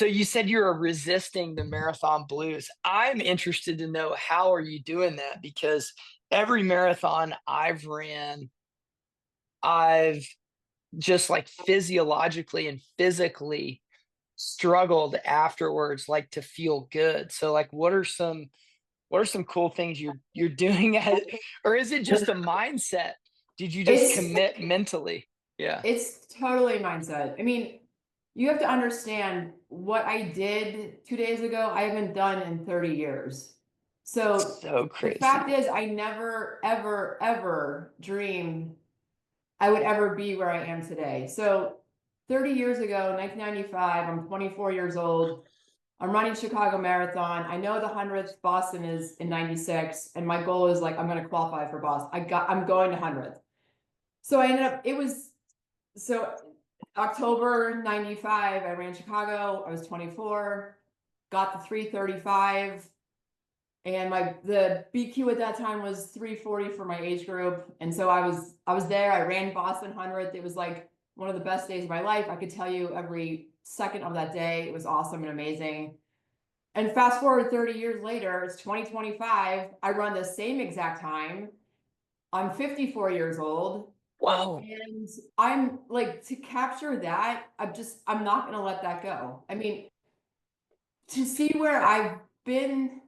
So you said you're resisting the marathon blues. I'm interested to know, how are you doing that? Because every marathon I've ran, I've just like physiologically and physically struggled afterwards, like to feel good. So like what are some cool things you're doing or is it just a mindset? Did you just It's commit mentally? Yeah. it's totally mindset. I mean, you have to understand what I did 2 days ago, I haven't done in 30 years. So So the fact crazy. is, I never, ever, ever dreamed I would ever be where I am today. So 30 years ago, 1995, I'm 24 years old. I'm running Chicago Marathon. I know the 100th Boston is in 96, and my goal is like I'm going to qualify for Boston. I'm going to 100th. So I ended up, it was so October 95, I ran Chicago. I was 24, got the 3:35, and the BQ at that time was 3:40 for my age group. And so I was there. I ran Boston 100th. It was like one of the best days of my life. I could tell you every second of that day. It was awesome and amazing. And fast forward 30 years later, it's 2025. I run the same exact time. I'm 54 years old. Whoa. And I'm like, to capture that, I'm not going to let that go. I mean, to see where I've been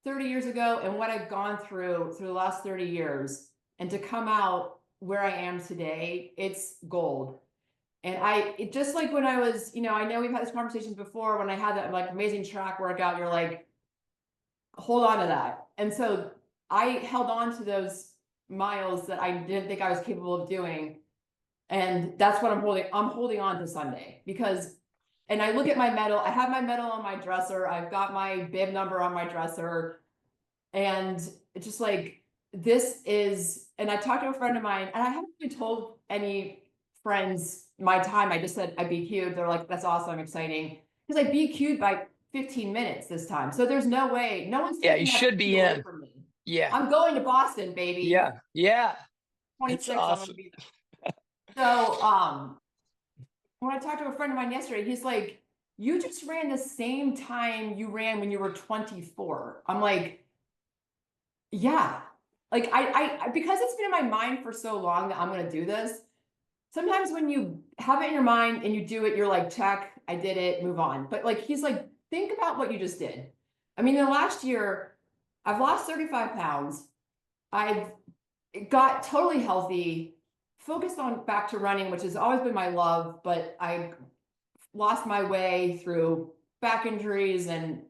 30 years ago and what I've gone through the last 30 years, and to come out where I am today, it's gold. And it just like when I was, I know we've had these conversations before, when I had that like amazing track workout, you're like, hold on to that. And so I held on to those miles that I didn't think I was capable of doing. And that's what I'm holding on to Sunday because, and I look at my medal, I have my medal on my dresser. I've got my bib number on my dresser. And it's just like, and I talked to a friend of mine, and I haven't even told any friends my time. I just said I BQ'd. They're like, that's awesome, exciting. Because I BQ'd by 15 minutes this time. So there's no way, no one's Yeah, you taking that should BQ be away in. from me. Yeah. I'm going to Boston, baby. Yeah. Yeah. That's 26, I'm gonna awesome. be there. So when I talked to a friend of mine yesterday, he's like, you just ran the same time you ran when you were 24. I'm like, yeah. Like because it's been in my mind for so long that I'm gonna do this. Sometimes when you have it in your mind and you do it, you're like, check, I did it, move on. But like he's like, think about what you just did. I mean, in the last year, I've lost 35 pounds. I've got totally healthy, focused on back to running, which has always been my love, but I lost my way through back injuries and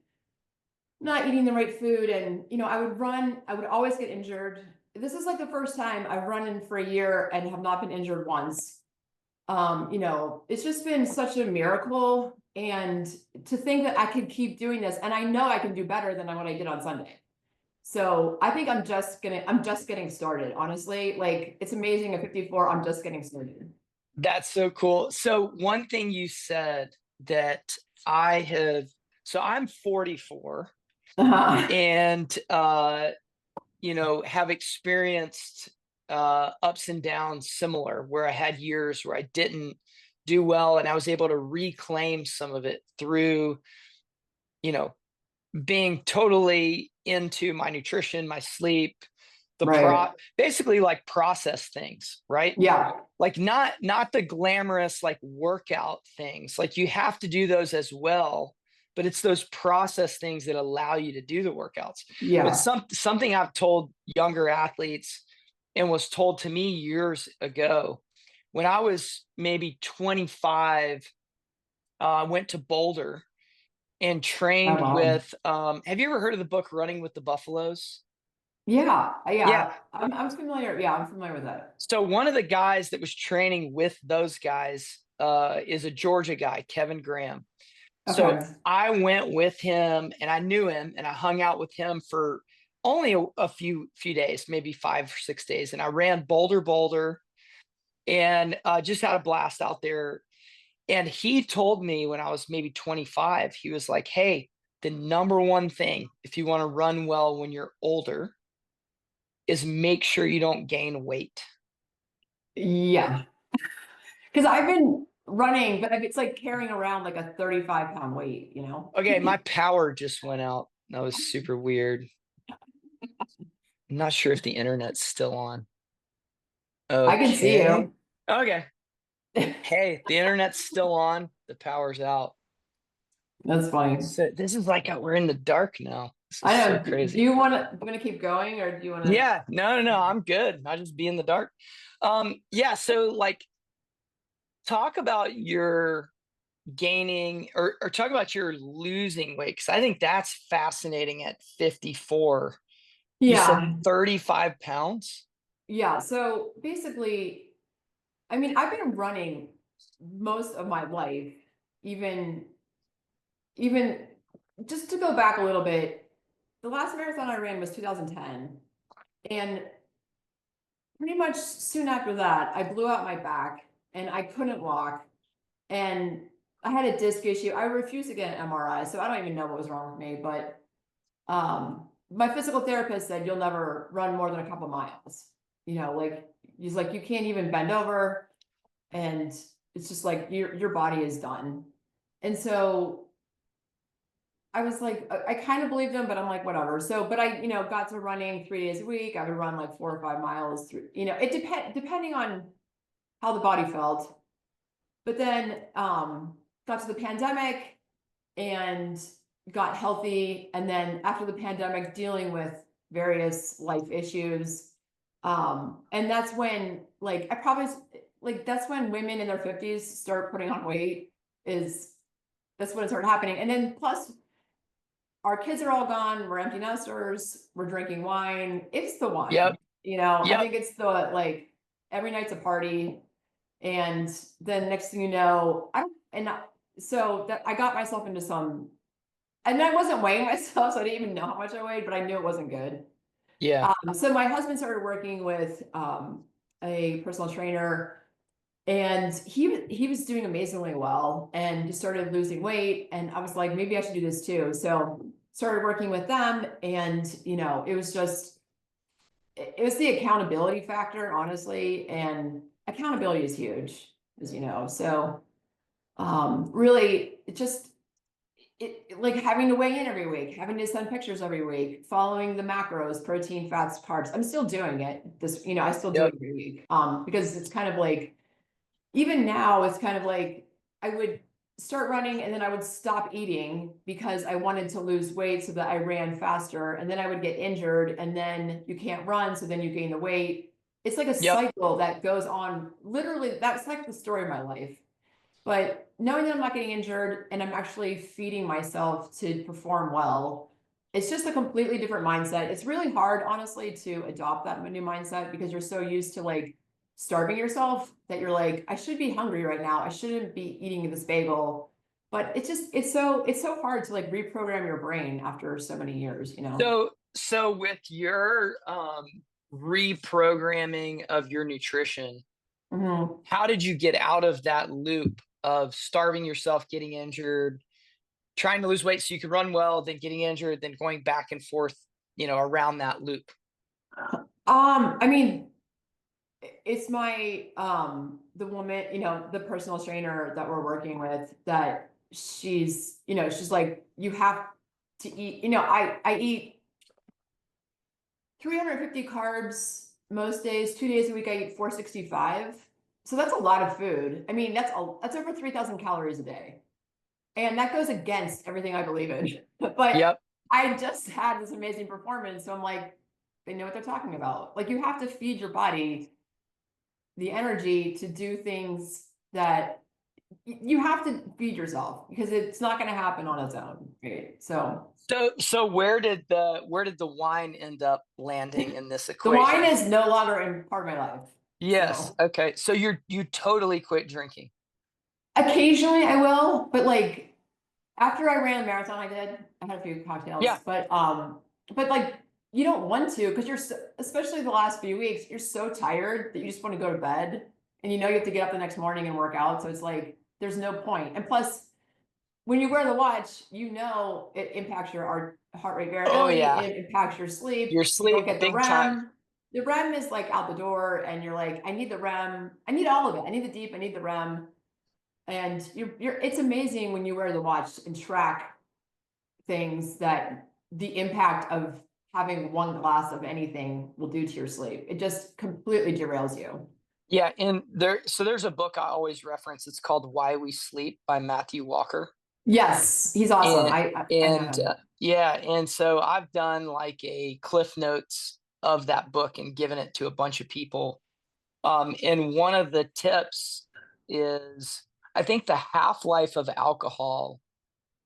not eating the right food. And, I would always get injured. This is like the first time I've run in for a year and have not been injured once. It's just been such a miracle. And to think that I could keep doing this, and I know I can do better than what I did on Sunday. So I think I'm just getting started, honestly. Like it's amazing at 54, I'm just getting started. That's so cool. So one thing you said that I have, so I'm 44 Uh-huh. and have experienced ups and downs similar, where I had years where I didn't do well and I was able to reclaim some of it through, you know, being totally into my nutrition, my sleep, Right. basically like process things, right? Yeah. Like not the glamorous like workout things. Like you have to do those as well, but it's those process things that allow you to do the workouts. But Yeah. something I've told younger athletes and was told to me years ago when I was maybe 25, I went to Boulder and Oh, trained wow. with have you ever heard of the book Running with the Buffaloes? Yeah. Yeah. Yeah. I'm familiar. Yeah, I'm familiar with that. So one of the guys that was training with those guys is a Georgia guy, Kevin Graham. So Okay. I went with him and I knew him and I hung out with him for only a few days, maybe 5 or 6 days. And I ran Boulder and just had a blast out there. And he told me when I was maybe 25, he was like, hey, the number one thing if you want to run well when you're older is make sure you don't gain weight. Yeah. Because I've been running, but it's like carrying around like a 35-pound weight, you know? Okay, my power just went out. That was super weird. I'm not sure if the internet's still on. I can see Okay. you. Okay. Hey, the internet's still on. The power's out. That's funny. So this is like we're in the dark now. This is I so know. Do crazy. you want to, keep going or do you want to? Yeah, no, no, no, I'm good. I just be in the dark. Yeah, so like talk about your gaining or talk about your losing weight because I think that's fascinating at 54. You said Yeah. 35 pounds? Yeah. So basically, I mean, I've been running most of my life, even, even just to go back a little bit, the last marathon I ran was 2010. And pretty much soon after that, I blew out my back and I couldn't walk. And I had a disc issue. I refused to get an MRI, so I don't even know what was wrong with me. But my physical therapist said you'll never run more than a couple miles. You know, like he's like you can't even bend over, and it's just like your body is done. And so I was like, I kind of believed him, but I'm like, whatever. So, but I, got to running 3 days a week. I would run like 4 or 5 miles through, it depending on how the body felt. But then got to the pandemic and got healthy. And then after the pandemic, dealing with various life issues. And that's when, like, that's when women in their 50s start putting on weight, that's when it started happening. And then plus, our kids are all gone. We're empty nesters. We're drinking wine. It's the wine. Yep. I Yep. think it's the, like, every night's a party. And then next thing you know, so that I got myself into some, and I wasn't weighing myself, so I didn't even know how much I weighed, but I knew it wasn't good. Yeah. So my husband started working with a personal trainer, and he was doing amazingly well, and just started losing weight. And I was like, maybe I should do this too. So started working with them, and it was just it was the accountability factor, honestly, and accountability is huge, as you know. So really, it just like having to weigh in every week, having to send pictures every week, following the macros, protein, fats, carbs. I'm still doing it. I still do it Yep. every week. Because it's kind of like, even now, it's kind of like I would start running and then I would stop eating because I wanted to lose weight so that I ran faster. And then I would get injured and then you can't run. So then you gain the weight. It's like a Yep. cycle that goes on. Literally, that's like the story of my life. But knowing that I'm not getting injured and I'm actually feeding myself to perform well, it's just a completely different mindset. It's really hard, honestly, to adopt that new mindset because you're so used to like starving yourself that you're like, I should be hungry right now. I shouldn't be eating this bagel. But it's so hard to like reprogram your brain after so many years, you know? So with your reprogramming of your nutrition, Mhm. how did you get out of that loop of starving yourself, getting injured, trying to lose weight so you could run well, then getting injured, then going back and forth, around that loop? I mean, it's my the woman, the personal trainer that we're working with, that she's like, you have to eat, I eat 350 carbs most days. 2 days a week I eat 465. So that's a lot of food. I mean, that's over 3,000 calories a day. And that goes against everything I believe in. But Yep. I just had this amazing performance. So I'm like, they know what they're talking about. Like, you have to feed your body the energy to do things that you have to feed yourself, because it's not going to happen on its own. Right? So So where did the wine end up landing in this the wine equation? is no longer in part of my life. Yes. So Okay. So you totally quit drinking. occasionally I will, but like after I ran the marathon, I had a few Yeah. cocktails, but like you don't want to, because especially the last few weeks, you're so tired that you just want to go to bed, and you have to get up the next morning and work out. So it's like there's no point. And plus, when you wear the watch, it impacts your heart rate Oh variability, yeah. it impacts your Your sleep, you don't sleep get the big time. REM. The REM is like out the door, and you're like, I need the REM, I need all of it. I need the deep, I need the REM. And it's amazing when you wear the watch and track things that the impact of having one glass of anything will do to your sleep. It just completely derails you. Yeah, and there's a book I always reference. It's called Why We Sleep by Matthew Walker. Yes, he's awesome. And I know him. yeah, and so I've done like a cliff notes of that book and given it to a bunch of people. And one of the tips is I think the half-life of alcohol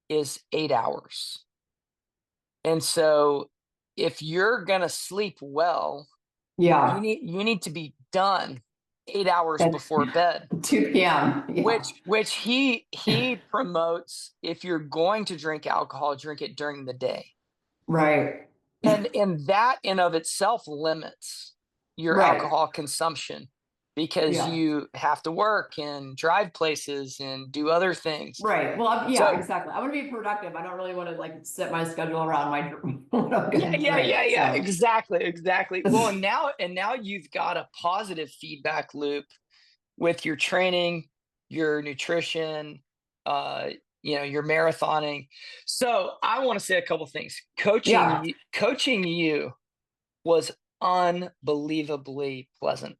is 8 hours. And so if you're gonna sleep well, Yeah. you need to be done 8 hours At before bed, 2 p.m. Yeah. which he promotes. If you're going to drink alcohol, drink it during the day. Right. And that in of itself limits your Right. alcohol consumption because Yeah. you have to work and drive places and do other things. Right. Well, yeah, So exactly. I want to be productive. I don't really want to like set my schedule around my what I'm yeah, going to drink. yeah, So exactly, exactly. Well, and now you've got a positive feedback loop with your training, your nutrition, uh, your marathoning. So I want to say a couple things. yeah. Coaching you was unbelievably pleasant.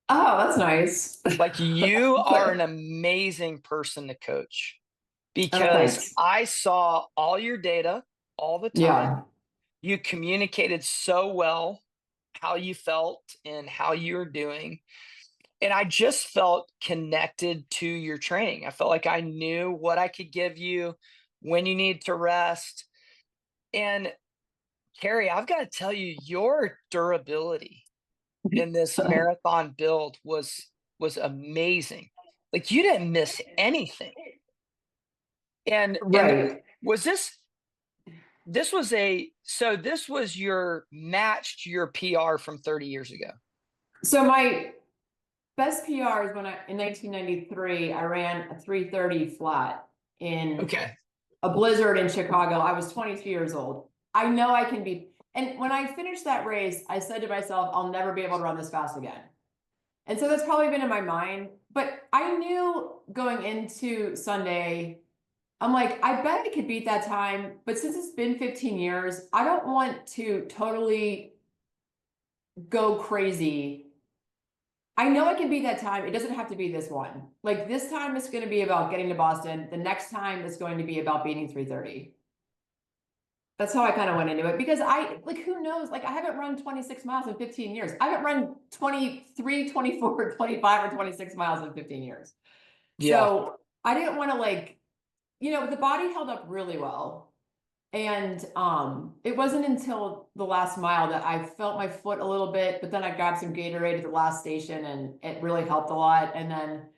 Oh, that's nice. Like you are an Good. amazing person to coach Oh, because thanks. I saw all your data all the time. Yeah. You communicated so well how you felt and how you were doing. And I just felt connected to your training. I felt like I knew what I could give you, when you need to rest. And Kerry, I've got to tell you, your durability in this marathon build was amazing. Like you didn't miss anything. And Right. was this was a so this was your matched your PR from 30 years ago. So my best PR is when in 1993 I ran a 3:30 flat in Okay. a blizzard in Chicago. I was 22 years old. I know I can be. And when I finished that race, I said to myself, I'll never be able to run this fast again. And so that's probably been in my mind. But I knew going into Sunday, I'm like, I bet I could beat that time. But since it's been 15 years, I don't want to totally go crazy. I know I can beat that time. It doesn't have to be this one. Like this time it's going to be about getting to Boston. The next time it's going to be about beating 3:30. That's how I kind of went into it because who knows? Like, I haven't run 26 miles in 15 years. I haven't run 23, 24, 25, or 26 miles in 15 years. Yeah. So I didn't want to the body held up really well. And it wasn't until the last mile that I felt my foot a little bit, but then I grabbed some Gatorade at the last station and it really helped a lot. And then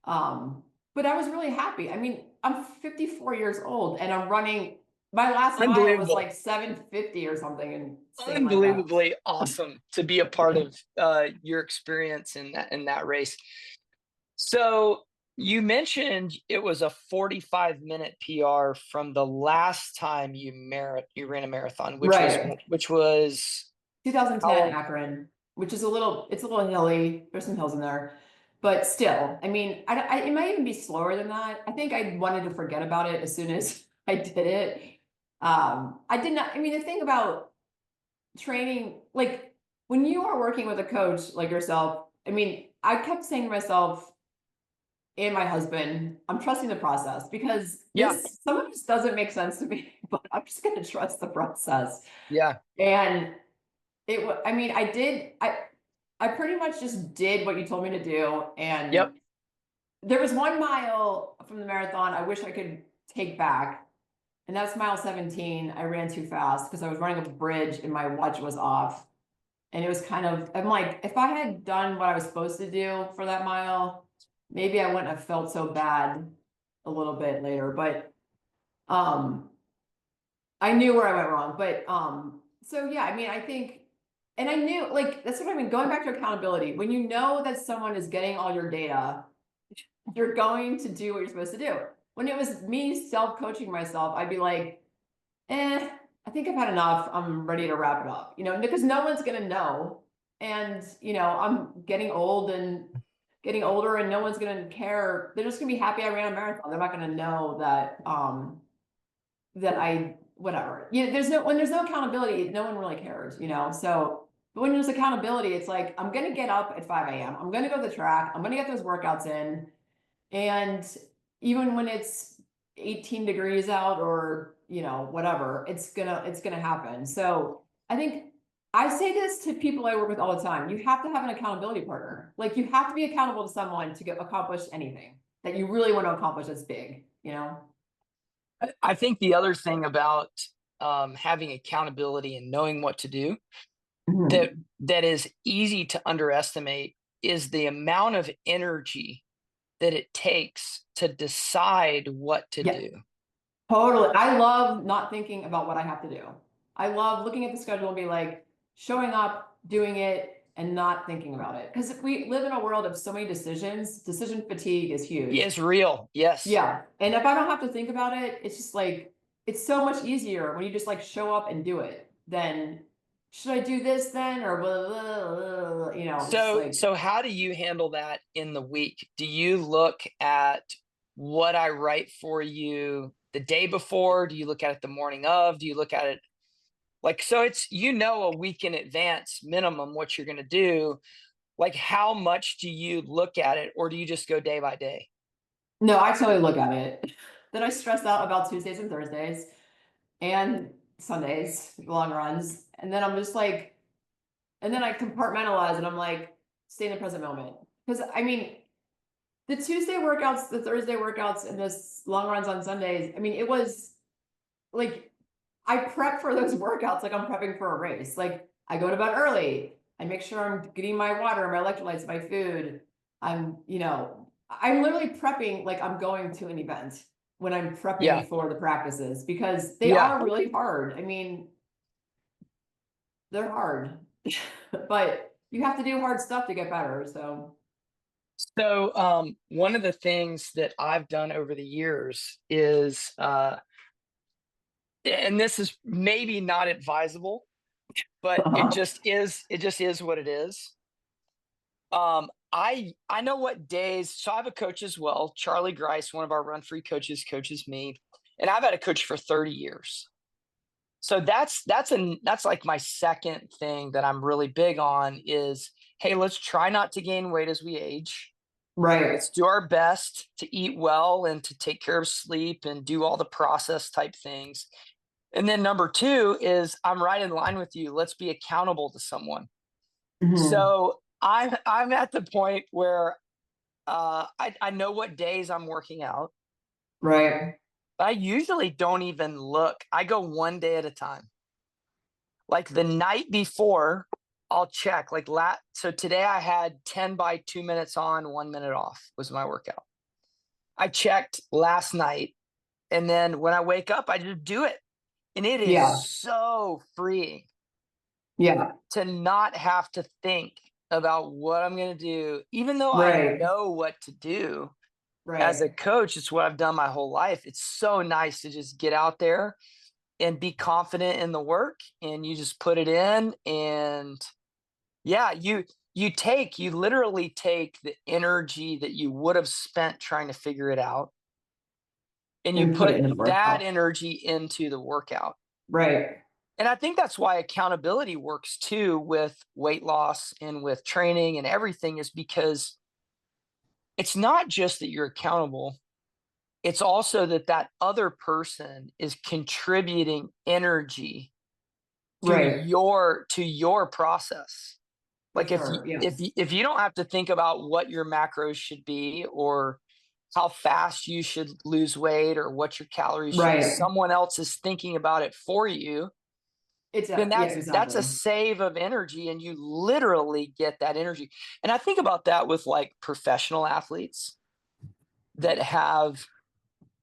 but I was really happy. I mean, I'm 54 years old and I'm running my last mile was Unbelievable. like 750 or something insane like that. Unbelievably awesome to be a part of your experience in that race. So you mentioned it was a 45-minute PR from the last time you ran a marathon, Right. which was how 2010 long? Akron, which is it's a little hilly. There's some hills in there, but still, I mean, it might even be slower than that. I think I wanted to forget about it as soon as I did it. I did not, I mean, the thing about training, like when you are working with a coach like yourself, I mean, I kept saying to myself and my husband, I'm trusting the process because Yeah, some of this doesn't make sense to me, but I'm just going to trust the process. yeah, And I mean, I pretty much just did what you told me to do. And yep. there was 1 mile from the marathon I wish I could take back. And that's mile 17. I ran too fast because I was running up a bridge and my watch was off. And it was I'm like, if I had done what I was supposed to do for that mile, maybe I wouldn't have felt so bad a little bit later. But um, I knew where I went wrong. But so yeah, I mean, I think, and I knew like that's what I mean. Going back to accountability, when you know that someone is getting all your data, you're going to do what you're supposed to do. When it was me self-coaching myself, I'd be like, I think I've had enough. I'm ready to wrap it up, because no one's gonna know. And I'm getting old and getting older and no one's gonna care. They're just gonna be happy I ran a marathon. They're not gonna know that that I whatever. You know, when there's no accountability, no one really cares, you know. So but when there's accountability, it's like I'm gonna get up at 5 a.m. I'm gonna go to the track, I'm gonna get those workouts in. And even when it's 18 degrees out or, you know, whatever, it's gonna happen. So I think I say this to people I work with all the time. You have to have an accountability partner. Like you have to be accountable to someone to accomplish anything that you really want to accomplish that's big, you know? I think the other thing about having accountability and knowing what to do that Mhm. that is easy to underestimate is the amount of energy that it takes to decide what to Yeah, do. totally. I love not thinking about what I have to do. I love looking at the schedule and be like showing up, doing it, and not thinking about it. Because if we live in a world of so many decisions, decision fatigue is huge. It's real. Yes. Yeah. And if I don't have to think about it, it's just like, it's so much easier when you just like show up and do it than should I do this then? Or, blah, blah, blah, blah, you know, just like, So how do you handle that in the week? Do you look at what I write for you the day before? Do you look at it the morning of? Do you look at it like, so it's, a week in advance minimum what you're going to do? Like, how much do you look at it, or do you just go day by day? no, I totally look at it. Then I stress out about Tuesdays and Thursdays and Sundays, long runs. And then I'm just like, and then I compartmentalize and I'm like, stay in the present moment. Because I mean, the Tuesday workouts, the Thursday workouts, and this long runs on Sundays, I mean, it was like I prep for those workouts like I'm prepping for a race. Like I go to bed early. I make sure I'm getting my water, my electrolytes, my food. I'm literally prepping like I'm going to an event when I'm Yeah. prepping for the practices because they Yeah. are really hard. I mean, they're hard, but you have to do hard stuff to get better. So, So, one of the things that I've done over the years is, and this is maybe not advisable, but it just is what it is. I know what days. So I have a coach as well. Charlie Grice, one of our Run Free coaches, coaches me, and I've had a coach for 30 years. So that's like my second thing that I'm really big on is, hey, let's try not to gain weight as we age. right. Let's do our best to eat well and to take care of sleep and do all the process type things. And then number two is I'm right in line with you. Let's be accountable to someone. Mhm. So I'm at the point where I know what days I'm working out. Right. I usually don't even look. I go one day at a time. Like the night before, I'll check. So today I had 10 by 2 minutes on, 1 minute off was my workout. I checked last night, and then when I wake up, I just do it. And it is Yeah. so freeing Yeah. to not have to think about what I'm going to do, even though I Right. know what to do. As a Right. coach, it's what I've done my whole life. It's so nice to just get out there and be confident in the work, and you just put it in. And yeah, you literally take the energy that you would have spent trying to figure it out, and you And put it put into the that workout. energy into the workout. Right. And I think that's why accountability works too with weight loss and with training and everything, is because it's not just that you're accountable, it's also that that other person is contributing energy Right. to your process. For Like sure. Yes. if you don't have to think about what your macros should be, or how fast you should lose weight, or what your calories should be, Right. someone else is thinking about it for you, then Yeah, that's a exactly. save of energy, and you literally get that energy. And I think about that with like professional athletes that have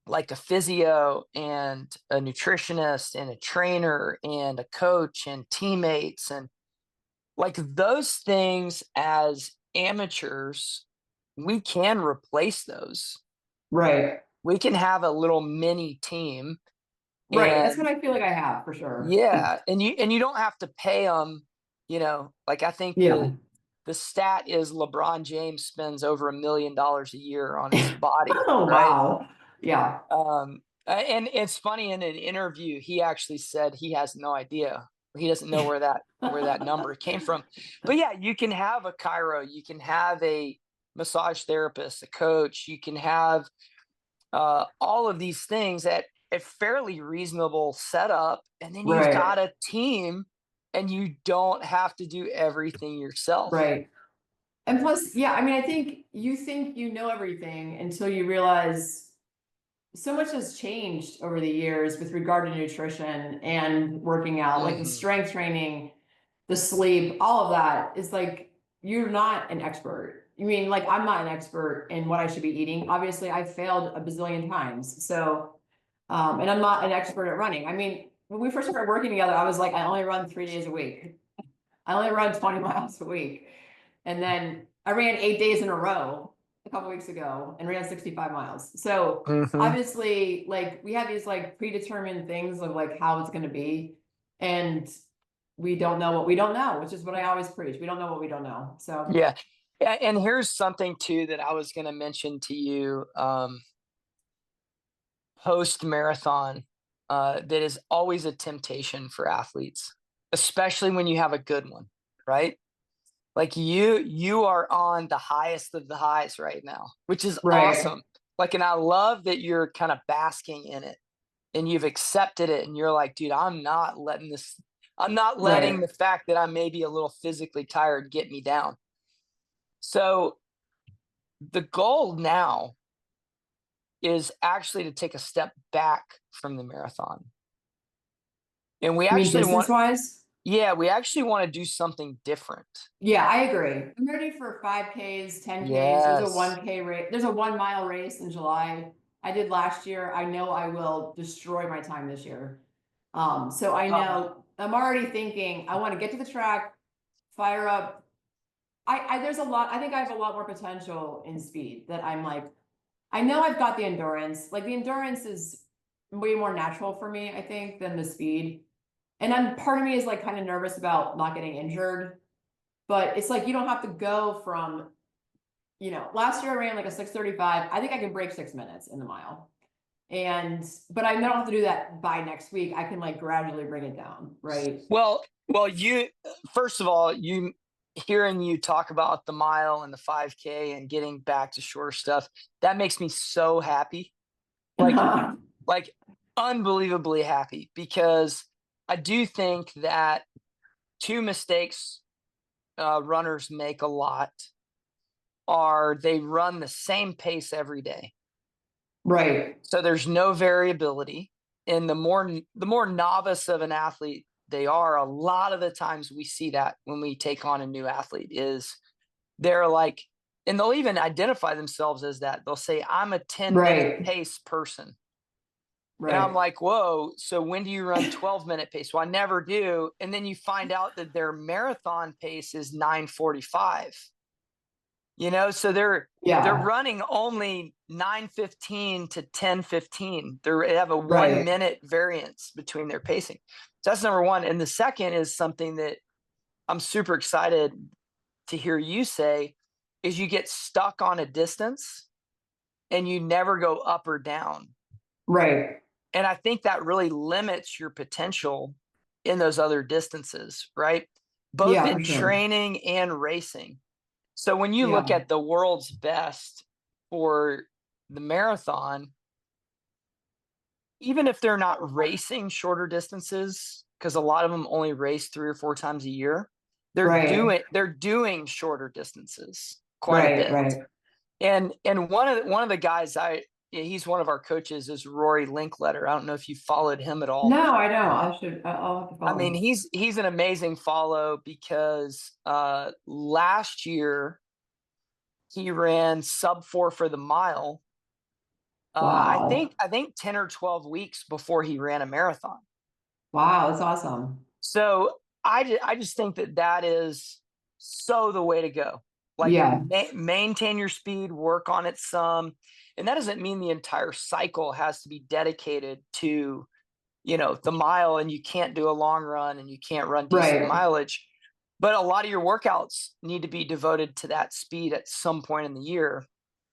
like a physio and a nutritionist and a trainer and a coach and teammates, and like those things as amateurs, we can replace those. Right. We can have a little mini team. Right. That's what And I feel like I have for sure. yeah, and you don't have to pay them, like I think Yeah. the stat is LeBron James spends over $1 million a year on his body, Oh, right? wow. Yeah. And it's funny, in an interview, he actually said he has no idea. He doesn't know where that number came from. But yeah, you can have a chiro, you can have a massage therapist, a coach, you can have all of these things at a fairly reasonable setup, and then you've got Right. a team, and you don't have to do everything yourself. Right. And plus, yeah, I mean, I think you know everything until you realize so much has changed over the years with regard to nutrition and working out, like the Hmm. strength training, the sleep, all of that is like, you're not an expert. You mean, like, I'm not an expert in what I should be eating. Obviously, I've failed a bazillion times. So, and I'm not an expert at running. I mean, when we first started working together, I was like, I only run 3 days a week. I only run 20 miles a week. And then I ran 8 days in a row a couple weeks ago and ran 65 miles. So Hmm. obviously, like, we have these like predetermined things of like how it's going to be. And we don't know what we don't know, which is what I always preach. We don't know what we don't know. So Yeah. And here's something too that I was going to mention to you, post marathon, that is always a temptation for athletes, especially when you have a good one, right? Like, you are on the highest of the highs right now, which is right, awesome. Like, and I love that you're kind of basking in it, and you've accepted it, and you're like, dude, I'm not letting right. the fact that I may be a little physically tired get me down. So the goal now is actually to take a step back from the marathon. And we I mean, actually distance want, wise. yeah, we actually want to do something different. Yeah, I agree. I'm ready for 5Ks, 10Ks. There's a Yes. 1K race. There's a 1 mile race in July. I did last year. I know I will destroy my time this year. So I Uh, know I'm already thinking I want to get to the track, fire up. I there's a lot. I think I have a lot more potential in speed that I'm like, I know I've got the endurance. Like the endurance is way more natural for me, I think, than the speed. And then part of me is like kind of nervous about not getting injured. But it's like you don't have to go from, last year I ran like a 6:35. I think I can break 6 minutes in the mile. But I don't have to do that by next week. I can like gradually bring it down, right? well, you, first of all, you, hearing you talk about the mile and the 5K and getting back to shorter stuff, that makes me so happy. Like, like unbelievably happy, because I do think that two mistakes runners make a lot are they run the same pace every day. Right, So there's no variability. And the more novice of an athlete they are, a lot of the times we see that when we take on a new athlete is they're like, and they'll even identify themselves as that. They'll say, I'm a 10-minute right, pace person. And I'm right. like, whoa, so when do you run 12-minute pace? Well, I never do. And then you find out that their marathon pace is 9:45. So they're Yeah, running only 9:15 to 10:15. They have a one right, minute variance between their pacing. So that's number one. And the second is something that I'm super excited to hear you say, is you get stuck on a distance and you never go up or down. right. And I think that really limits your potential in those other distances, right? Both Yeah, in for sure. training and racing. So when you look Yeah, at the world's best for the marathon, even if they're not racing shorter distances, because a lot of them only race 3 or 4 times a year, right, they're doing shorter distances quite a right, bit. right. And one of the guys, he's one of our coaches, is Rory Linkletter. I don't know if you followed him at all. No, I know. I'll have to I mean, follow. he's an amazing follow, because last year he ran sub 4 for the mile. Wow. I think 10 or 12 weeks before he ran a marathon. Wow, that's awesome. So I just think that that is so the way to go. Like, Yeah, maintain your speed, work on it some, and that doesn't mean the entire cycle has to be dedicated to the mile, and you can't do a long run and you can't run decent right. mileage. but a lot of your workouts need to be devoted to that speed at some point in the year.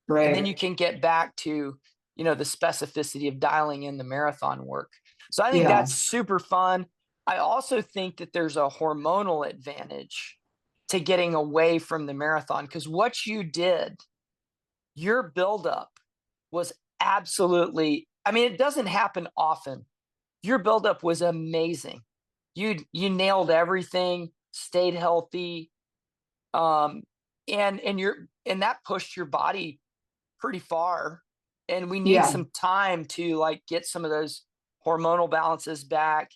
And then you Right. can get back to, the specificity of dialing in the marathon work. So I think Yeah. that's super fun. I also think that there's a hormonal advantage to getting away from the marathon, because what you did, your buildup was absolutely, I mean, it doesn't happen often. Your buildup was amazing. You nailed everything, stayed healthy, um, and that pushed your body pretty far. And we need Yeah. some time to like get some of those hormonal balances back.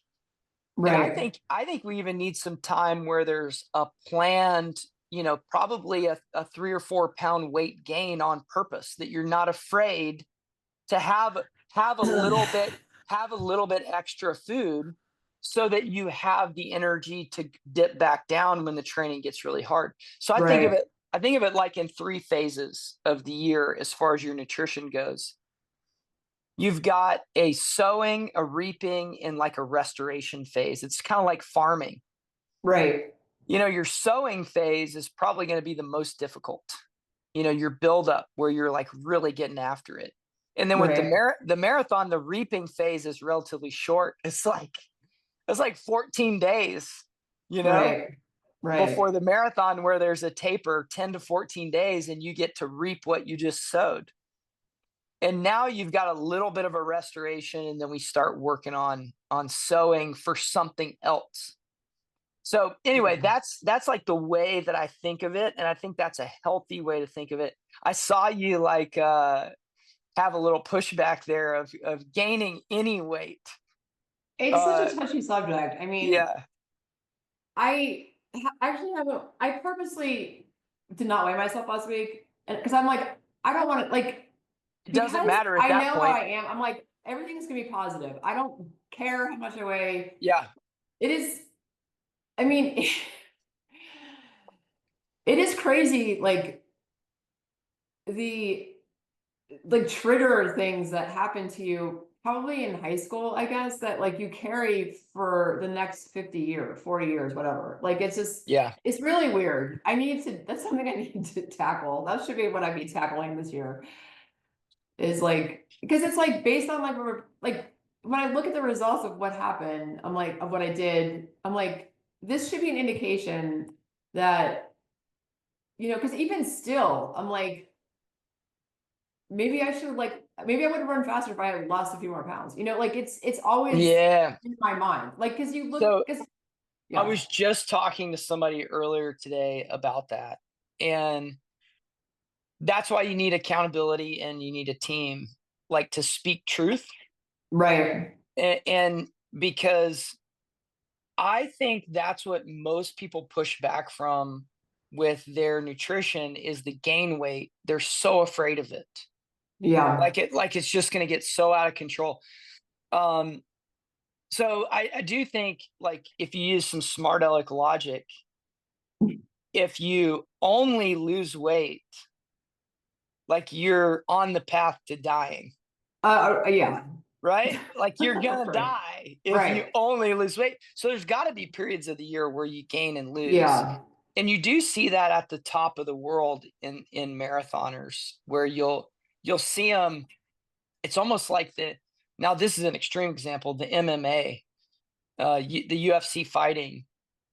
And Right. I think we even need some time where there's a planned, probably a 3 or 4 pound weight gain on purpose, that you're not afraid to have a little bit have a little bit extra food, so that you have the energy to dip back down when the training gets really hard. So Right. I think of it like in 3 phases of the year as far as your nutrition goes. You've got a sowing, a reaping, and like a restoration phase. It's kind of like farming. Right. Your sowing phase is probably going to be the most difficult. Your buildup where you're like really getting after it. And then with Right. the marathon, the reaping phase is relatively short. It's like 14 days, you know, Right. before Right. the marathon, where there's a taper, 10 to 14 days, and you get to reap what you just sowed. And now you've got a little bit of a restoration, and then we start working on sowing for something else. So anyway, Yeah. that's like the way that I think of it, and I think that's a healthy way to think of it. I saw you like have a little pushback there of gaining any weight. It's such Uh a touchy subject. I mean, yeah, actually haven't, I purposely did not weigh myself last week. And because I'm like, I don't want to, like, it doesn't because matter at I that know how point. I am, I'm like, everything's gonna be positive. I don't care how much I weigh. Yeah. It is, I mean, it is crazy, the trigger things that happen to you probably in high school, I guess, that like you carry for the next 50 years, 40 years, whatever. Like it's just, Yeah. it's really weird. That's something I need to tackle. That should be what I'd be tackling this year. Is like, because it's like based on like when I look at the results of what happened, I'm like, of what I did, I'm like, this should be an indication that, because even still, I'm like, maybe I should maybe I would run faster if I had lost a few more pounds. Like it's always Yeah. in my mind. Like because you look So because I yeah. was just talking to somebody earlier today about that. And that's why you need accountability and you need a team, like, to speak truth. Right. And because I think that's what most people push back from with their nutrition is the gain weight. They're so afraid of it. Yeah. Like it's just going to get so out of control. Um so I do think, like, if you use some smart aleck logic, if you only lose weight, like, you're on the path to dying, Yeah. right? Like, you're gonna Right. die if you Right. only lose weight. So there's got to be periods of the year where you gain and lose. Yeah. And you do see that at the top of the world in marathoners, where you'll see them. It's almost like the now this is an extreme example, the MMA, the UFC fighting.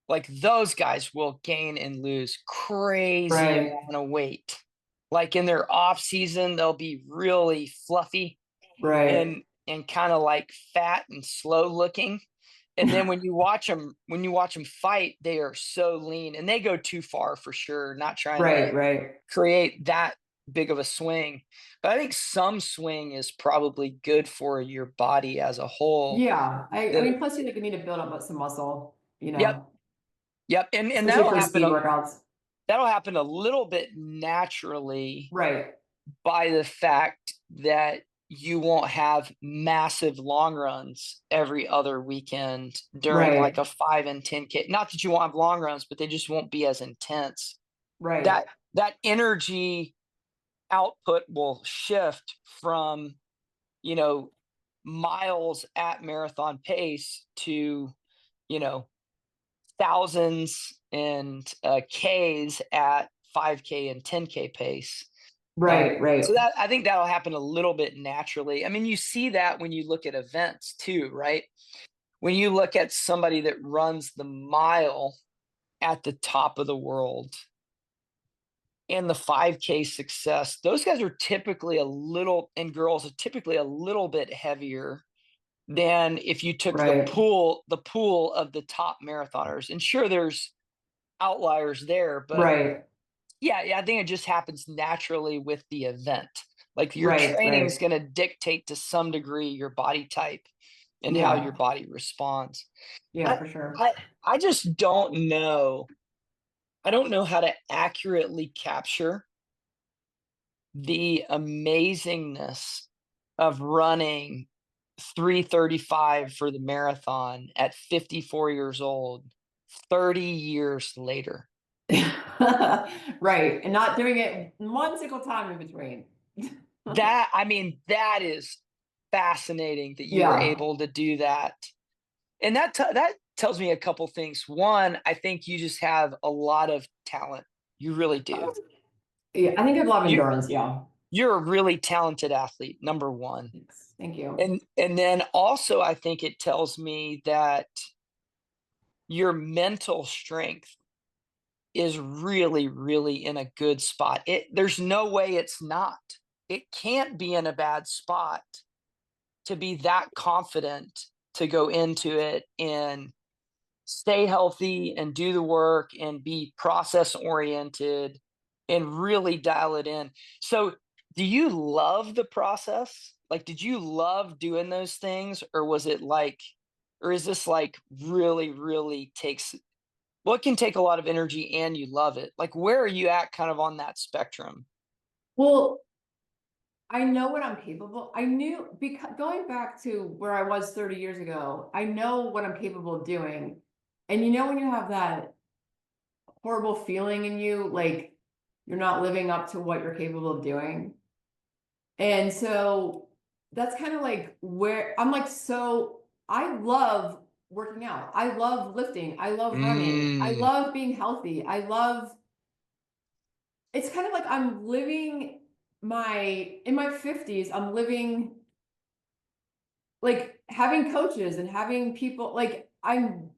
Like, those guys will gain and lose crazy Right. amount of weight. Like, in their off season, they'll be really fluffy Right. and kind of like fat and slow looking. And then when you watch them fight, they are so lean, and they go too far for sure, not trying to Right. Right. create that big of a swing. But I think some swing is probably good for your body as a whole. Yeah. I That mean, plus you need to build up some muscle, Yep, yep. And especially for speed workouts. that'll happen a little bit naturally Right. by the fact that you won't have massive long runs every other weekend during like Right. a 5 and 10K. Not that you won't have long runs, but they just won't be as intense. Right. That energy output will shift from, you know, miles at marathon pace to, you know, thousands and Ks at 5K and 10K pace. Right, So right, that I think that'll happen a little bit naturally. I mean, you see that when you look at events too, right? When you look at somebody that runs the mile at the top of the world and the 5K success, those guys are typically a little, and girls are typically a little bit heavier than if you took right, the pool of the top marathoners. And sure, there's outliers there, but right, yeah, I think it just happens naturally with the event. Like your right, training is right. going to dictate to some degree your body type and how your Yeah, body responds. yeah, I for sure. I I just don't know. I don't know how to accurately capture the amazingness of running 3:35 for the marathon at 54 years old, 30 years later. Right, and not doing it one single time in between. That I mean, that is fascinating that you were Yeah. able to do that. And that tells me a couple things. One, I think you just have a lot of talent. You really do. Yeah, I think I have a lot of You endurance, yeah. you're a really talented athlete, number 1. Thanks. Thank you. And then also I think it tells me that your mental strength is really, really in a good spot. There's no way it's not. It can't be in a bad spot to be that confident to go into it and stay healthy and do the work and be process oriented and really dial it in. So, do you love the process? Like, did you love doing those things, or was it like, or is this like really, really takes, well, it can take a lot of energy and you love it? Like, where are you at kind of on that spectrum? Well, I know what I'm capable. I knew because going back to where I was 30 years ago, I know what I'm capable of doing. And you know when you have that horrible feeling in you, like you're not living up to what you're capable of doing. And so that's kind of like where I'm like, so I love working out. I love lifting. I love running. I Mm, love being healthy. I love, it's kind of like I'm living in my 50s, I'm living like having coaches and having people, like I'm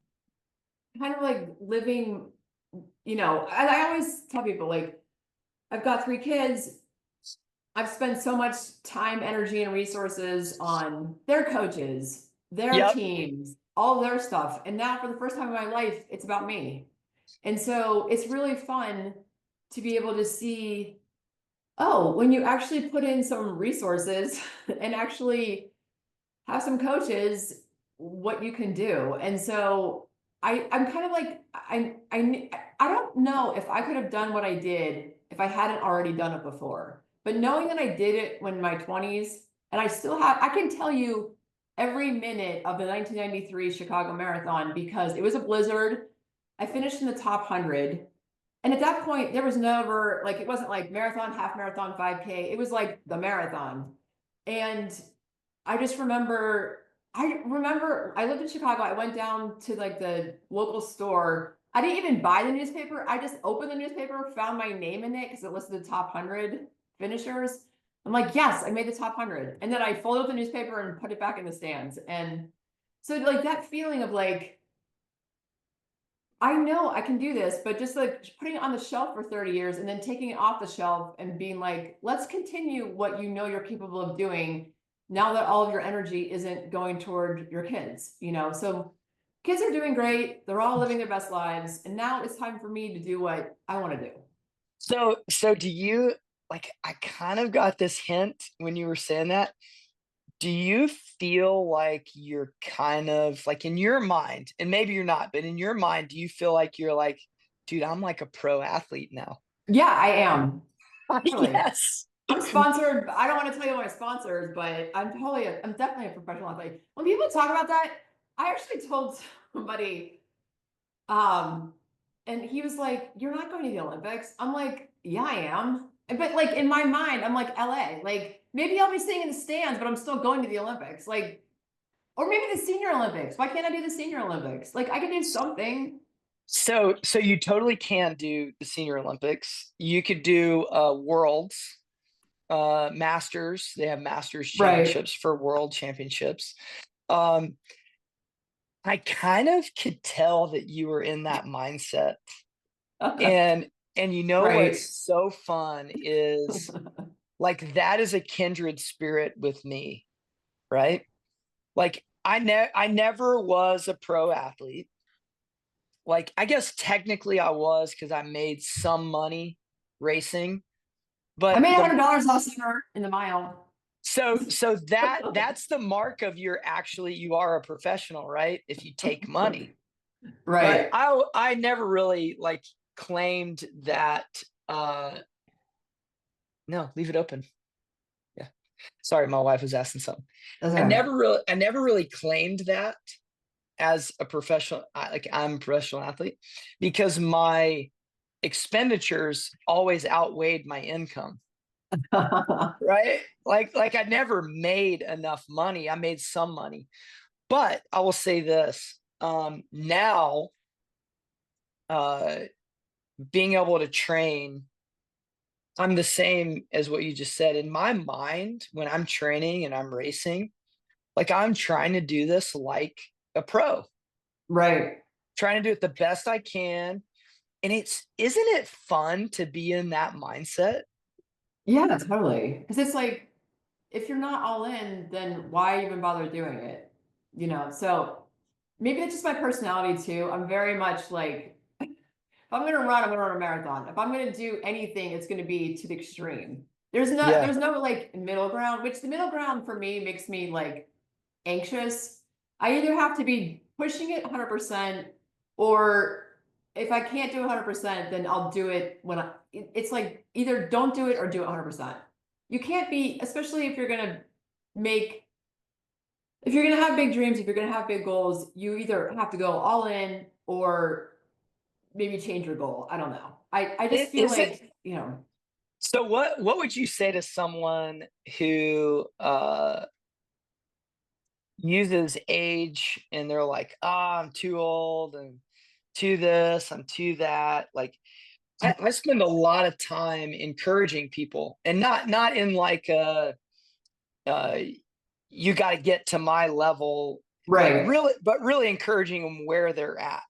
kind of like living, I always tell people like, I've got 3 kids. I've spent so much time, energy, and resources on their coaches, their yep. teams, all their stuff. And now, for the first time in my life, it's about me. And so it's really fun to be able to see, oh, when you actually put in some resources and actually have some coaches, what you can do. And so I'm kind of like, I don't know if I could have done what I did if I hadn't already done it before. But knowing that I did it when in my 20s, and I can tell you every minute of the 1993 Chicago Marathon because it was a blizzard. I finished in the top 100. And at that point, there was never like, it wasn't like marathon, half marathon, 5K. It was like the marathon. And I remember I lived in Chicago. I went down to like the local store. I didn't even buy the newspaper. I just opened the newspaper, found my name in it because it listed the top 100 finishers. I'm like, yes, I made the top 100. And then I folded up the newspaper and put it back in the stands. And so like that feeling of like, I know I can do this, but just like putting it on the shelf for 30 years and then taking it off the shelf and being like, let's continue what you know you're capable of doing now that all of your energy isn't going toward your kids. So kids are doing great. They're all living their best lives. And now it's time for me to do what I want to do. So do you, like, I kind of got this hint when you were saying that. Do you feel like you're kind of like in your mind, and maybe you're not, but in your mind, do you feel like you're like, dude, I'm like a pro athlete now? Yeah, I am. Totally. Yes. I'm sponsored. I don't want to tell you my sponsors, but I'm definitely a professional athlete. When people talk about that, I actually told somebody, um, and he was like, "You're not going to the Olympics." I'm like, "Yeah, I am." But like in my mind, I'm like LA. Like maybe I'll be sitting in the stands, but I'm still going to the Olympics. Like, or maybe the Senior Olympics. Why can't I do the Senior Olympics? Like I could do something. So you totally can do the Senior Olympics. You could do Worlds, Masters. They have Masters Right. championships for World Championships. Um, I kind of could tell that you were in that mindset. And you know what's Right. so fun is like that is a kindred spirit with me, right? Like I never was a pro athlete. Like I guess technically I was because I made some money racing, I but made the $100 last summer in the mile. so that's the mark of you are a professional, right? If you take money. But Right. I never really like claimed that no, leave it open. Yeah. Sorry, my wife was asking something. That's right. I never really claimed that as a professional, like I'm a professional athlete because my expenditures always outweighed my income, right? Like I never made enough money. I made some money, but I will say this, now, uh, being able to train, I'm the same as what you just said. In my mind, when I'm training and I'm racing, like I'm trying to do this like a pro, Right. trying to do it the best I can. And isn't it fun to be in that mindset? Yeah, totally. Because it's like, if you're not all in, then why even bother doing it? So maybe it's just my personality too. I'm very much like, if I'm gonna run, I'm gonna run a marathon. If I'm gonna do anything, it's gonna be to the extreme. Yeah. There's no like middle ground, which the middle ground for me makes me like anxious. I either have to be pushing it 100%, or if I can't do 100%, then I'll do it when it's like either don't do it or do it 100%. You can't be, especially if you're going to make, if you're going to have big dreams, if you're going to have big goals, you either have to go all in or maybe change your goal. I don't know. I just It feel is it. like, So what would you say to someone who uses age and they're like, ah, I'm too old and too this, I'm too that. Like I spend a lot of time encouraging people and not in like uh you got to get to my level, right, but really encouraging them where they're at.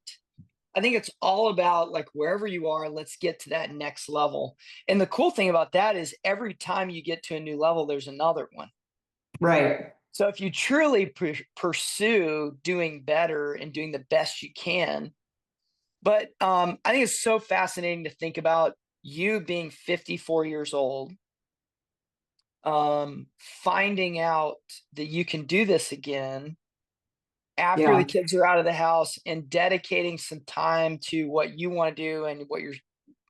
I think it's all about like wherever you are, let's get to that next level. And the cool thing about that is every time you get to a new level, there's another one. right, So if you truly pursue doing better and doing the best you can, but I think it's so fascinating to think about you being 54 years old, finding out that you can do this again after the yeah, kids are out of the house and dedicating some time to what you want to do and what you're,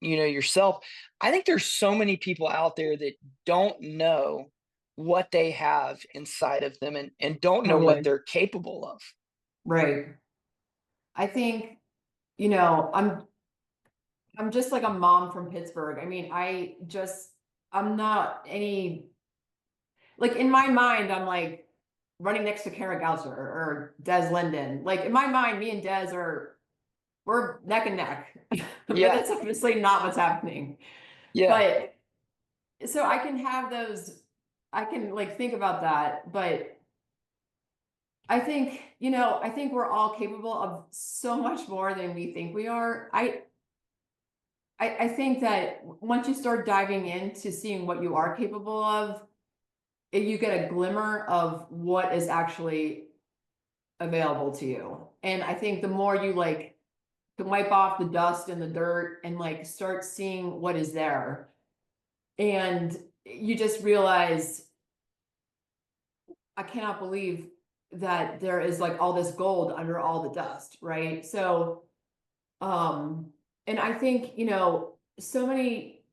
yourself. I think there's so many people out there that don't know what they have inside of them and don't know what totally, they're capable of. right. I think, you know, I'm I'm just like a mom from Pittsburgh. I mean, I'm not any, like in my mind, I'm like running next to Kara Goucher or Des Linden. Like in my mind, me and Des we're neck and neck. But Yeah. that's obviously not what's happening. Yeah. But so I can have those, I can like think about that. But I think we're all capable of so much more than we think we are. I think that once you start diving into seeing what you are capable of, you get a glimmer of what is actually available to you. And I think the more you like can wipe off the dust and the dirt and like start seeing what is there, and you just realize, I cannot believe that there is like all this gold under all the dust, right? So, um, and I think, so many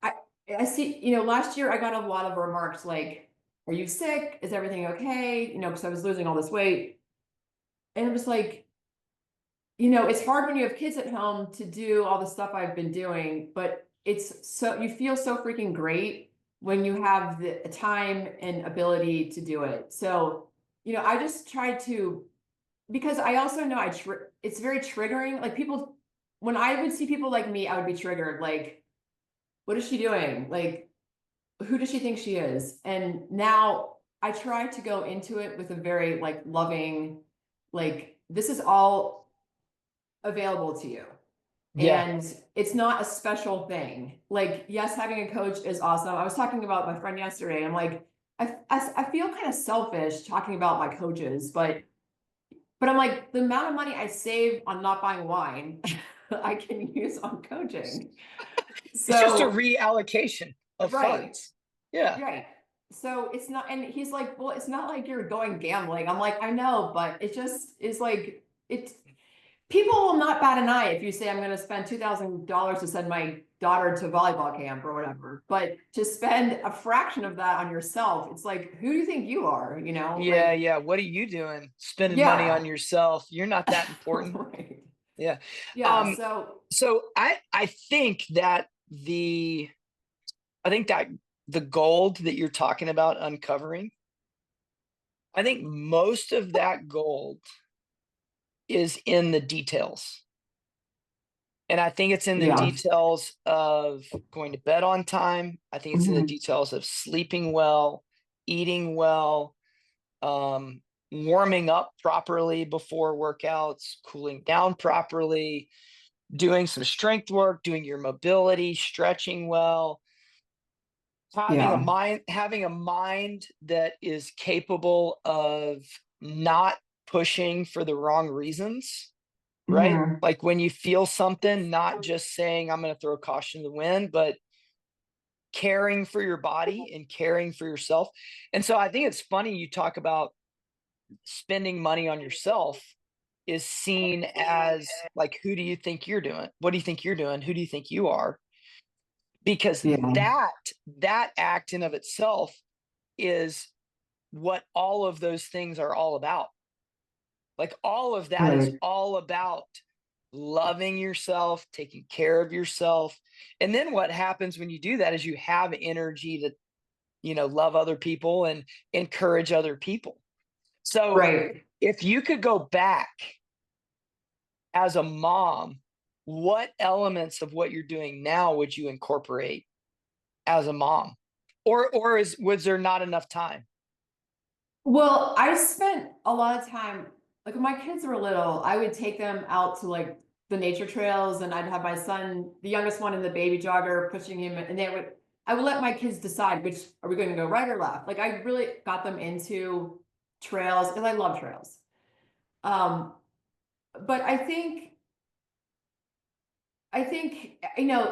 I I see, last year I got a lot of remarks like, "Are you sick? Is everything okay?" Because I was losing all this weight. And it was like, it's hard when you have kids at home to do all the stuff I've been doing, but you feel so freaking great when you have the time and ability to do it. So, I just try to, because I also know it's very triggering. Like people when I would see people like me, I would be triggered. Like, what is she doing? Like, who does she think she is? And now I try to go into it with a very like loving, like, this is all available to you. Yeah. And it's not a special thing. Like, yes, having a coach is awesome. I was talking about my friend yesterday. I'm like, I feel kind of selfish talking about my coaches, but I'm like, the amount of money I save on not buying wine, I can use on coaching. It's just a So, reallocation of right, funds. Yeah. right. So it's not, and he's like, well, it's not like you're going gambling. I'm like, I know, but it just is like, it's, people will not bat an eye if you say I'm going to spend $2,000 to send my daughter to volleyball camp or whatever. But to spend a fraction of that on yourself, it's like, who do you think you are? You know, Yeah. like, Yeah. What are you doing? Spending money on yeah, yourself. You're not that important. right. Yeah. Yeah. Um, So, so I think that I think that the gold that you're talking about uncovering, I think most of that gold is in the details. And I think it's in the yeah. details of going to bed on time. I think it's in the Mhm. details of sleeping well, eating well, um, warming up properly before workouts, cooling down properly, doing some strength work, doing your mobility, stretching well, Yeah. having a mind that is capable of not pushing for the wrong reasons, right? Mhm. Like when you feel something, not just saying I'm going to throw caution to the wind, but caring for your body and caring for yourself. And so I think it's funny you talk about spending money on yourself is seen as like, who do you think you're doing? What do you think you're doing? Who do you think you are? Because Yeah. that act in of itself is what all of those things are all about. Like all of that is Right. all about loving yourself, taking care of yourself. And then what happens when you do that is you have energy to, love other people and encourage other people. So Right. if you could go back as a mom, what elements of what you're doing now would you incorporate as a mom? Or was there not enough time? Well, I spent a lot of time, like when my kids were little, I would take them out to like the nature trails and I'd have my son, the youngest one in the baby jogger, pushing him and I would let my kids decide which are we going to go right or left. Like I really got them into trails because I love trails. Um, but I think,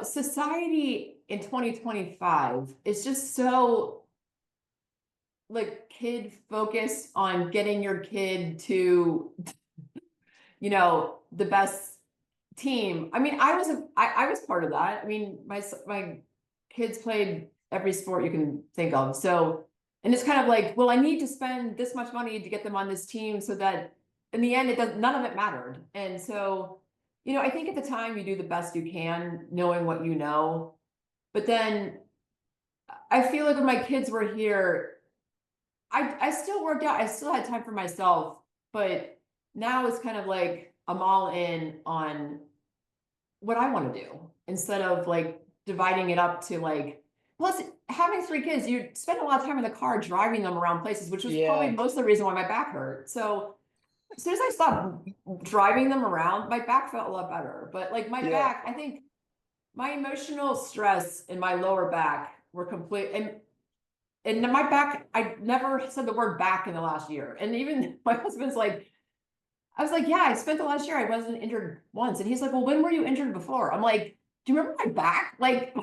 society in 2025 is just so like kid focused on getting your kid to the best team. I mean, I was part of that. I mean, my kids played every sport you can think of. So, and it's kind of like, well, I need to spend this much money to get them on this team so that in the end, none of it mattered. And so, I think at the time you do the best you can, knowing what you know. But then I feel like when my kids were here, I still worked out. I still had time for myself, but now it's kind of like I'm all in on what I want to do instead of like dividing it up to like, plus having three kids, you spend a lot of time in the car driving them around places, which was probably Yeah. most of the reason why my back hurt. So as soon as I stopped driving them around, my back felt a lot better. But like my Yeah. back, I think my emotional stress in my lower back were complete and my back, I never said the word back in the last year. And even my husband's like, I was like, yeah, I spent the last year, I wasn't injured once. And he's like, well, when were you injured before? I'm like, do you remember my back? Like,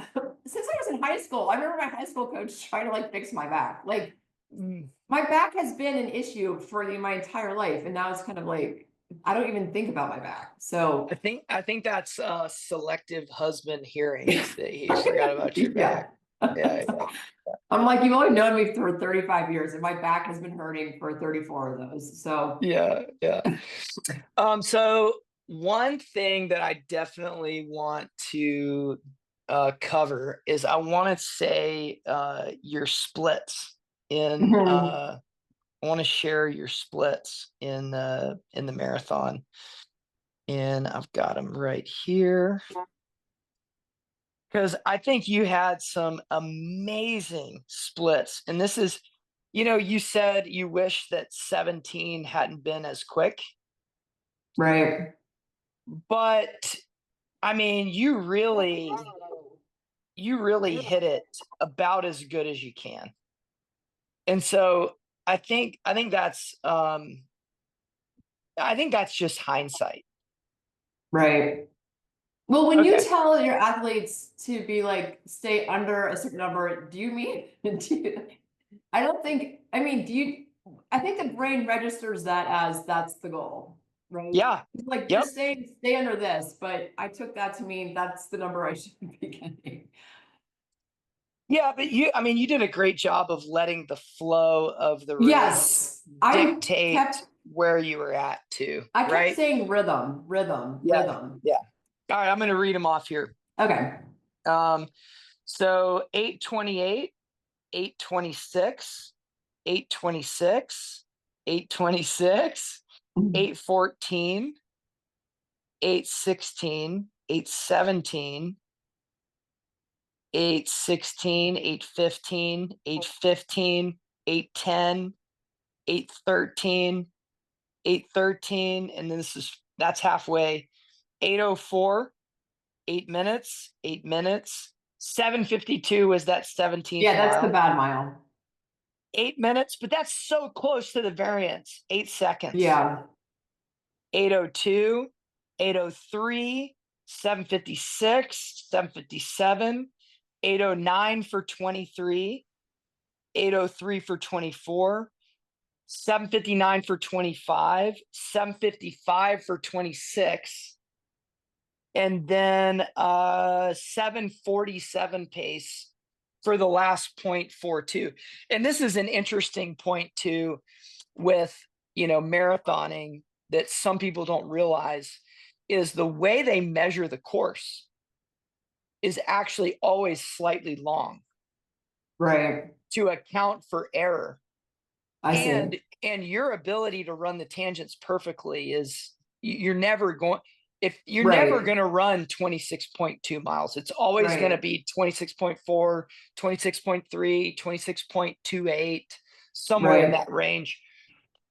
since I was in high school, I remember my high school coach trying to like fix my back. Like, Mm. my back has been an issue for my entire life. And now it's kind of like, I don't even think about my back. So, I think that's selective husband hearing yeah. that he forgot about your back. Yeah. Yeah. I'm like, you've only known me for 35 years, and my back has been hurting for 34 of those. So, Yeah. Yeah. So one thing that I definitely want to cover is I want to say your splits in mhm. I want to share your splits in the marathon. And I've got them right here because I think you had some amazing splits. And this is, you said you wish that 17 hadn't been as quick, Right. but I mean, you really hit it about as good as you can. And so I think that's just hindsight. Right. Well, when you Okay. tell your athletes to be like, stay under a certain number, do you mean, I don't think, I mean, I think the brain registers that as that's the goal, right? Yeah. It's like, Yep. just stay under this, but I took that to mean that's the number I should be getting. Yeah, but you did a great job of letting the flow of the race Yes, I dictate kept, where you were at too, I kept right? saying rhythm, rhythm, Yeah. rhythm. Yeah. All right, I'm going to read them off here. Okay. Um, so 8:28, 8:26, 8:26, 8:26, 8:14, 8:16, 8:17, 8:16, 8:15, 8:15, 8:10, 8:13, 8:13, and then that's halfway. 8:04, 8 minutes, 8 minutes. 7:52 was that 17th Yeah, that's the mile. bad mile. 8 minutes, but that's so close to the variance. 8 seconds. Yeah. 8:02, 8:03, 7:56, 7:57, 8:09 for 23, 8:03 for 24, 7:59 for 25, 7:55 for 26, and then 7:47 pace for the last 0.42. And this is an interesting point too with, marathoning that some people don't realize is the way they measure the course is actually always slightly long Right. to account for error. I see. And your ability to run the tangents perfectly is you're never going if you're never Right. going to run 26.2 miles. It's always going to Right. be 26.4, 26.3, 26.28, somewhere in Right. that range.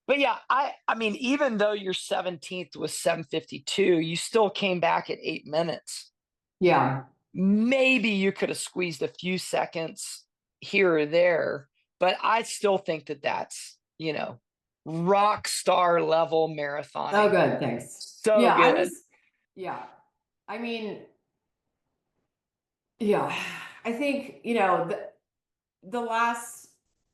But yeah, I mean, even though your 17th was 7:52, you still came back at 8 minutes. Yeah. Maybe you could have squeezed a few seconds here or there, but I still think that that's, rock star level Oh, marathoning. good. Thanks. So Yeah, good. yeah. I mean, yeah, I think, the last,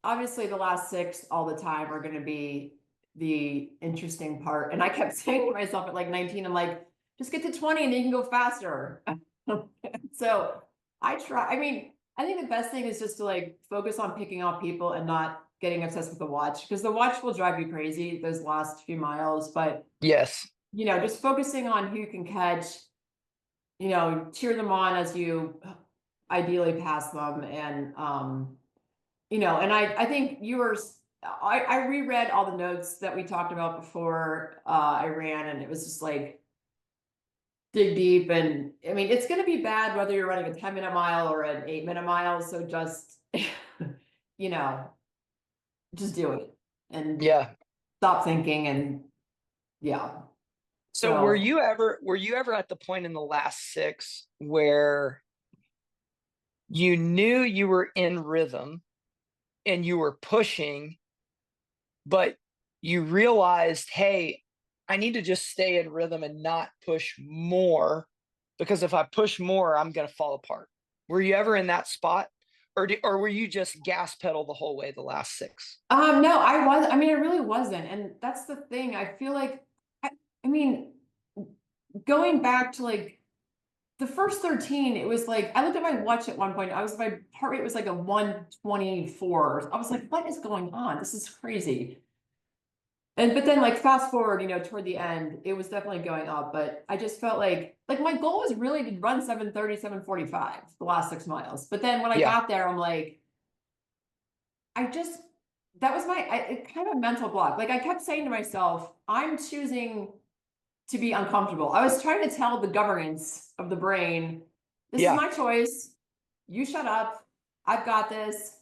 obviously the last six all the time are going to be the interesting part. And I kept saying to myself at like 19, I'm like, just get to 20 and then you can go faster. So I mean, I think the best thing is just to like focus on picking out people and not getting obsessed with the watch because the watch will drive you crazy those last few miles. But, Yes. just focusing on who you can catch, cheer them on as you ideally pass them. And, and I think I reread all the notes that we talked about before I ran, and it was just like dig deep. And I mean, it's going to be bad whether you're running a 10-minute mile or an 8-minute mile. So just, you know, just do it and Yeah. stop thinking. And yeah. So were So, you ever at the point in the last six where you knew you were in rhythm and you were pushing, but you realized, hey, I need to just stay in rhythm and not push more because if I push more, I'm going to fall apart. Were you ever in that spot, or were you just gas pedal the whole way the last six? no, I mean, I really wasn't. And that's the thing. I feel like, I mean, going back to like the first 13, it was like, I looked at my watch at one point. My heart rate was like a 124. I was like, what is going on? This is crazy. But then like fast forward, toward the end, it was definitely going up, but I just felt like my goal was really to run 7:30, 7:45 the last 6 miles. But then when I Yeah. got there, I'm like, I just, it kind of a mental block. Like I kept saying to myself, I'm choosing to be uncomfortable. I was trying to tell the governance of the brain, this is Yeah. my choice. You shut up. I've got this.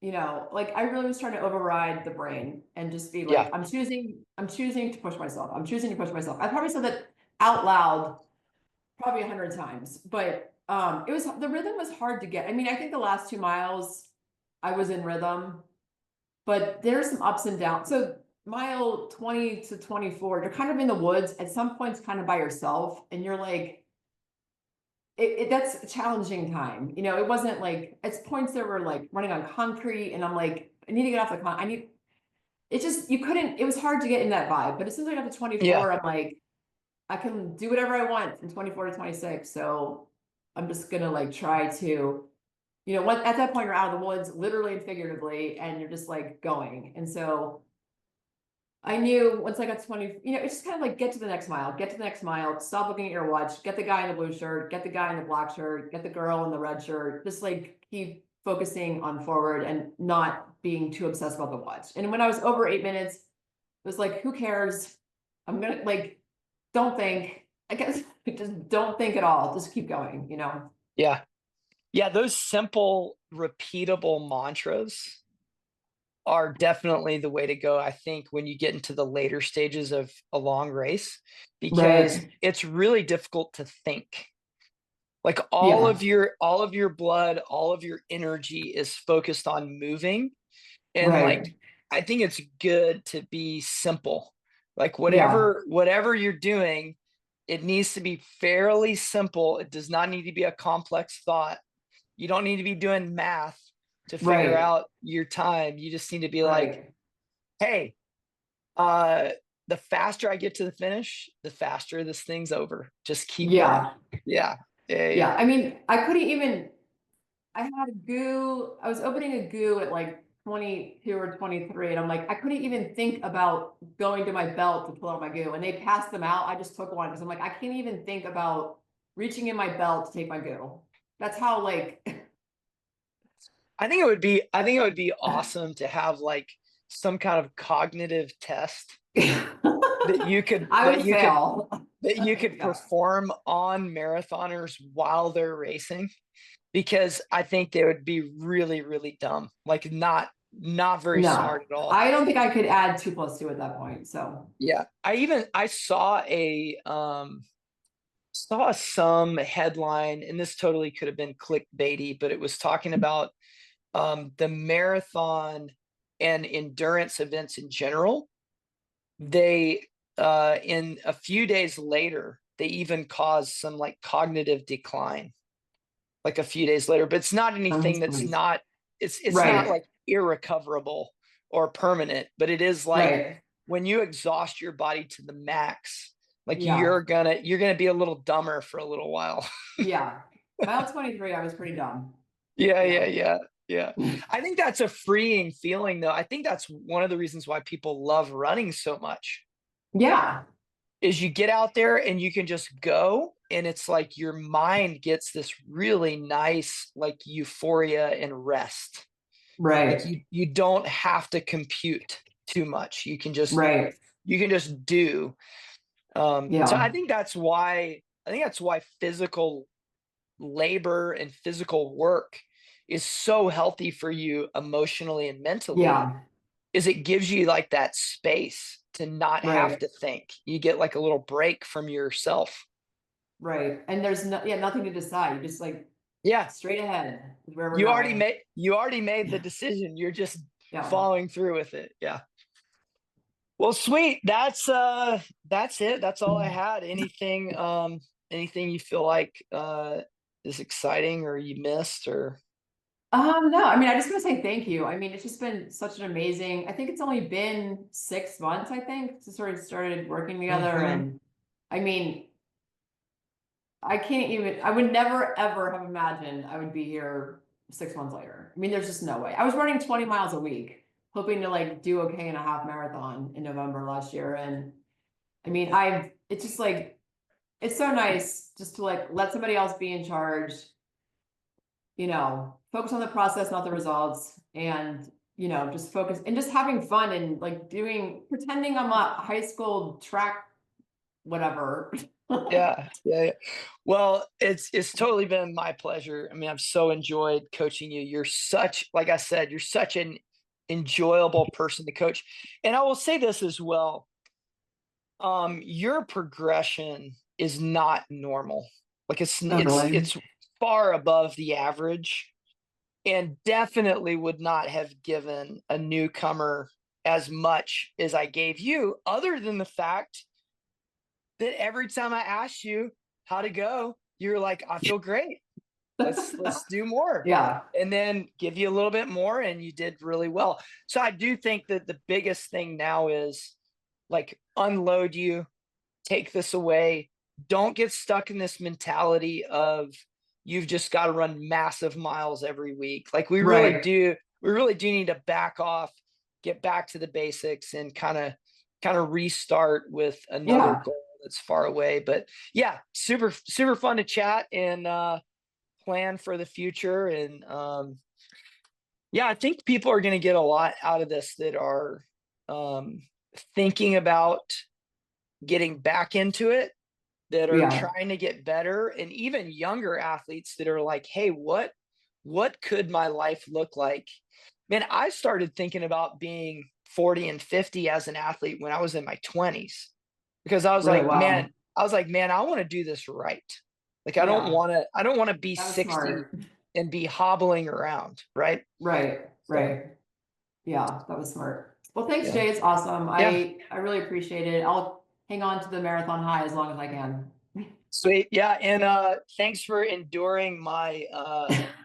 Like I really was trying to override the brain and just be Yeah. like, I'm choosing to push myself. I'm choosing to push myself. I probably said that out loud probably 100 times, but the rhythm was hard to get. I mean, I think the last 2 miles I was in rhythm, but there's some ups and downs. So mile 20 to 24, you're kind of in the woods at some points, kind of by yourself, and you're like, that's a challenging time. It wasn't like at points that were like running on concrete, and I'm like, I need to get off the con. I need. It just you couldn't. It was hard to get in that vibe. But as soon as I got to Yeah. 24, I'm like, I can do whatever I want from 24 to 26. So I'm just gonna like try to, at that point you're out of the woods, literally and figuratively, and you're just like going. And so I knew once I got to 20, it's just kind of like get to the next mile, get to the next mile, stop looking at your watch, get the guy in the blue shirt, get the guy in the black shirt, get the girl in the red shirt, just like keep focusing on forward and not being too obsessed about the watch. And when I was over 8 minutes, it was like, who cares? I'm gonna like, don't think, I guess, just don't think at all. Just keep going. Yeah. Yeah. Those simple, repeatable mantras are definitely the way to go, I think, when you get into the later stages of a long race, because Right. it's really difficult to think. Like Yeah. all of your blood, all of your energy is focused on moving. And like Right. I think it's good to be simple. Like Yeah. whatever you're doing, it needs to be fairly simple. It does not need to be a complex thought. You don't need to be doing math to figure Right. out your time. You just need to be like, Right. hey, uh, the faster I get to the finish, the faster this thing's over. Just keep going. Yeah. Yeah. Yeah. Yeah. Yeah. I mean, I couldn't even, I had a goo, I was opening a goo at like 22 or 23, and I'm like, I couldn't even think about going to my belt to pull out my goo. And they passed them out. I just took one because I'm like, I can't even think about reaching in my belt to take my goo. That's how like I think it would be awesome to have like some kind of cognitive test that I would fail. that you could Yeah. perform on marathoners while they're racing, because I think they would be really, really dumb. Like not very No, smart at all. I don't think I could add 2 + 2 at that point. So Yeah. I saw some headline, and this totally could have been clickbaity, but it was talking about the marathon and endurance events in general. They in a few days later, they even cause some like cognitive decline, like a few days later. But it's not anything that's not it's not right, like irrecoverable or permanent, but it is like right. when you exhaust your body to the max, like Yeah, you're gonna be a little dumber for a little while. yeah. Mile 23, I was pretty dumb. Yeah, Yeah. yeah, yeah, yeah. I think that's a freeing feeling, though. I think that's one of the reasons why people love running so much, Yeah, is you get out there and you can just go, and it's like your mind gets this really nice like euphoria and rest. Like right, you don't have to compute too much. right. You can just do. So Yeah, I think that's why physical labor and physical work is so healthy for you emotionally and mentally, yeah, is it gives you like that space to not have right, to think. You get like a little break from yourself. right. And there's no, yeah, nothing to decide. You just like Yeah, straight ahead is where we're going. you already made the decision. You're just Yeah. following through with it. Yeah. Well, sweet. That's it. That's all I had. Anything you feel like is exciting or you missed or No, I mean, I just want to say thank you. I mean, it's just been such an amazing, I think it's only been 6 months, I think, since sort of started working together. Mhm. And I mean, I can't even, I would never, ever have imagined I would be here 6 months later. I mean, there's just no way. I was running 20 miles a week, hoping to like do okay in a half marathon in November last year. And I mean, it's just like, it's so nice just to like let somebody else be in charge, focus on the process, not the results. And, just focus and just having fun and like pretending I'm a high school track whatever. Yeah, yeah, yeah. Well, it's totally been my pleasure. I mean, I've so enjoyed coaching you. You're such, like I said, you're such an enjoyable person to coach. And I will say this as well. Your progression is not normal. Like Oh, really? it's far above the average, and definitely would not have given a newcomer as much as I gave you, other than the fact that every time I asked you how to go, you're like, I feel great. Let's do more. Yeah, And then give you a little bit more, and you did really well. So I do think that the biggest thing now is like unload you, take this away. Don't get stuck in this mentality of you've just got to run massive miles every week. Like right. we really do need to back off, get back to the basics, and kind of restart with another Yeah, goal that's far away. But yeah, super fun to chat and plan for the future. And yeah, I think people are going to get a lot out of this that are um, thinking about getting back into it, that are yeah, trying to get better, and even younger athletes that are like, hey, what could my life look like? Man, I started thinking about being 40 and 50 as an athlete when I was in my 20s, because really. Wow. I was like, man, I want to do this right. Like Yeah, I don't want to be that was 60 smart. and be hobbling around, right? Right, So, right. Yeah, that was smart. Well, thanks, yeah. Jay. It's awesome. Yeah. I really appreciate it. I'll hang on to the marathon high as long as I can. Sweet. Yeah, and thanks for enduring my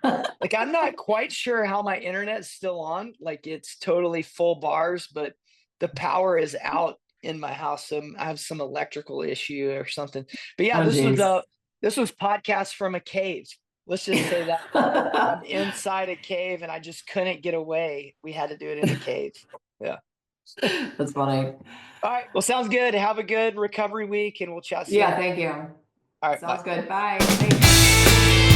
like, I'm not quite sure how my internet's still on. Like, it's totally full bars, but the power is out in my house. So I have some electrical issue or something. But yeah, Oh, geez. this was podcast from a cave. Let's just say that. I'm inside a cave and I just couldn't get away. We had to do it in the cave. Yeah. That's funny. All right. Well, sounds good. Have a good recovery week, and we'll chat Yeah, soon. thank you. All right. Bye. Sounds good. Bye. Thanks.